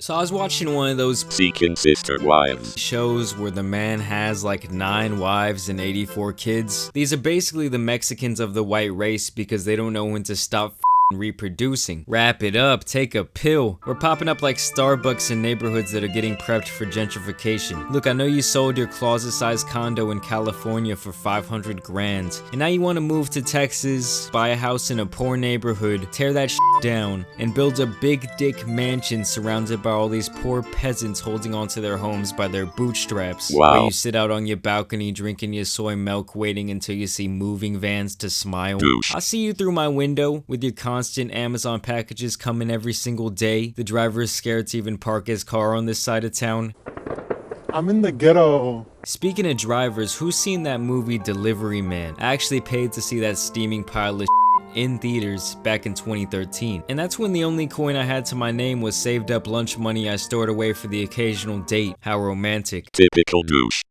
So I was watching one of those Seeking Sister Wives shows where the man has like 9 wives and 84 kids. These are basically the Mexicans of the white race because they don't know when to stop reproducing. Wrap it up, take a pill. We're popping up like Starbucks in neighborhoods that are getting prepped for gentrification. Look, I know you sold your closet-sized condo in California for 500 grand, and now you want to move to Texas, buy a house in a poor neighborhood, tear that down, and build a big dick mansion surrounded by all these poor peasants holding onto their homes by their bootstraps. Wow. Where you sit out on your balcony drinking your soy milk waiting until you see moving vans to smile. Douche. I see you through my window with your constant Amazon packages coming every single day. The driver is scared to even park his car on this side of town. I'm in the ghetto. Speaking of drivers, who's seen that movie Delivery Man? I actually paid to see that steaming pile of in theaters back in 2013. And that's when the only coin I had to my name was saved up lunch money I stored away for the occasional date. How romantic. Typical douche.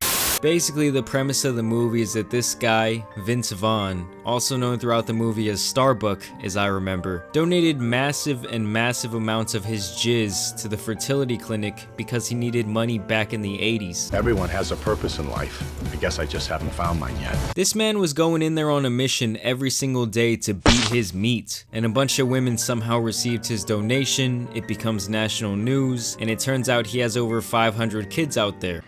Basically, the premise of the movie is that this guy, Vince Vaughn, also known throughout the movie as Starbuck, as I remember, donated massive amounts of his jizz to the fertility clinic because he needed money back in the 80s. Everyone has a purpose in life. I guess I just haven't found mine yet. This man was going in there on a mission every single day to beat his meat, and a bunch of women somehow received his donation, it becomes national news, and it turns out he has over 500 kids out there.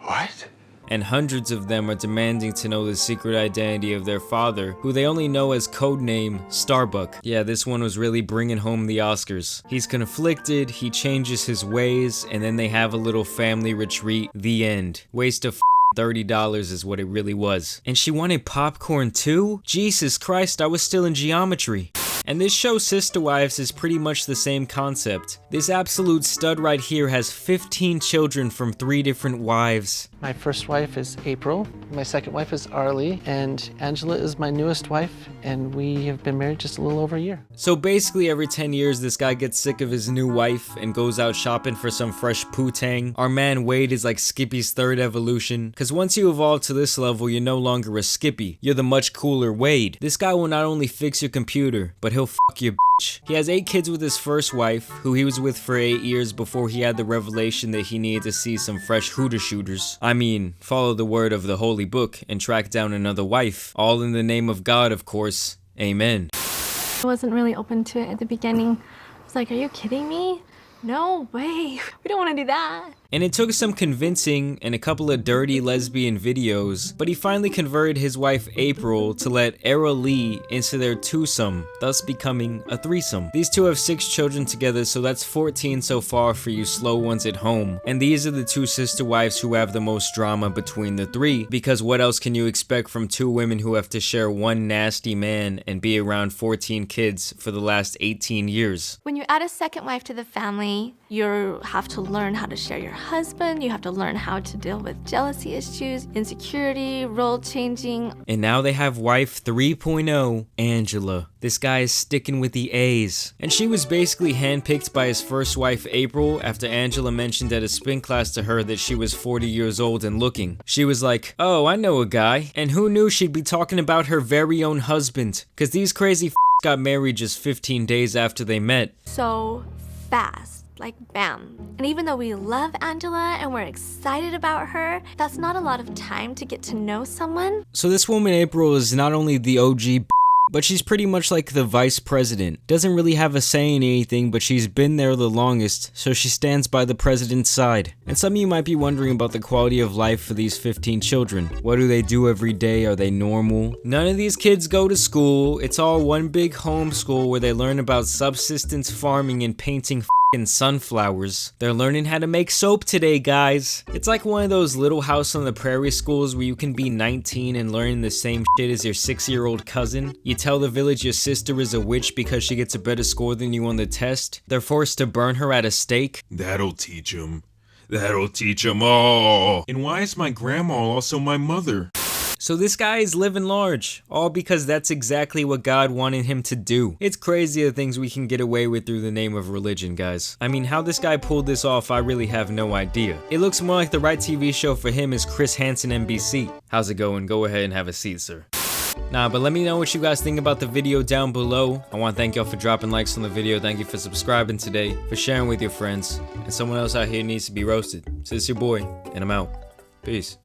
What? And hundreds of them are demanding to know the secret identity of their father, who they only know as codename Starbuck. Yeah, this one was really bringing home the Oscars. He's conflicted, he changes his ways, and then they have a little family retreat. The end. Waste of $30 is what it really was. And she wanted popcorn too? Jesus Christ, I was still in geometry. And this show, Sister Wives, is pretty much the same concept. This absolute stud right here has 15 children from 3 different wives. My first wife is April, my second wife is Arlie, and Angela is my newest wife, and we have been married just a little over a year. So basically every 10 years this guy gets sick of his new wife and goes out shopping for some fresh poo-tang. Our man Wade is like Skippy's 3rd evolution, cause once you evolve to this level you're no longer a Skippy, you're the much cooler Wade. This guy will not only fix your computer, but he'll fuck your bitch. He has 8 kids with his first wife, who he was with for 8 years before he had the revelation that he needed to see some fresh hooter shooters. I mean, follow the word of the holy book and track down another wife. All in the name of God, of course. Amen. I wasn't really open to it at the beginning. I was like, are you kidding me? No way. We don't want to do that. And it took some convincing and a couple of dirty lesbian videos, but he finally converted his wife April to let Era Lee into their twosome, thus becoming a threesome. These two have 6 children together, so that's 14 so far for you slow ones at home. And these are the 2 sister wives who have the most drama between the 3, because what else can you expect from 2 women who have to share one nasty man and be around 14 kids for the last 18 years? When you add a second wife to the family, you have to learn how to share your husband, you have to learn how to deal with jealousy issues, insecurity, role changing. And now they have wife 3.0, Angela. This guy is sticking with the A's. And she was basically handpicked by his first wife April after Angela mentioned at a spin class to her that she was 40 years old and looking. She was like, oh, I know a guy. And who knew she'd be talking about her very own husband? Cause these crazy got married just 15 days after they met. So fast. Like bam. And even though we love Angela and we're excited about her, that's not a lot of time to get to know someone. So this woman April is not only the OG but she's pretty much like the vice president. Doesn't really have a say in anything, but she's been there the longest, so she stands by the president's side. And some of you might be wondering about the quality of life for these 15 children. What do they do every day? Are they normal? None of these kids go to school. It's all one big homeschool where they learn about subsistence farming and painting sunflowers. They're learning how to make soap today, guys. It's like one of those Little House on the Prairie schools where you can be 19 and learn the same shit as your 6-year-old cousin. You tell the village your sister is a witch because she gets a better score than you on the test. They're forced to burn her at a stake. That'll teach 'em. That'll teach 'em all. And why is my grandma also my mother? So this guy is living large, all because that's exactly what God wanted him to do. It's crazy the things we can get away with through the name of religion, guys. I mean, how this guy pulled this off, I really have no idea. It looks more like the right TV show for him is Chris Hansen NBC. How's it going? Go ahead and have a seat, sir. Nah, but let me know what you guys think about the video down below. I want to thank y'all for dropping likes on the video. Thank you for subscribing today, for sharing with your friends, and someone else out here needs to be roasted. So it's your boy, and I'm out. Peace.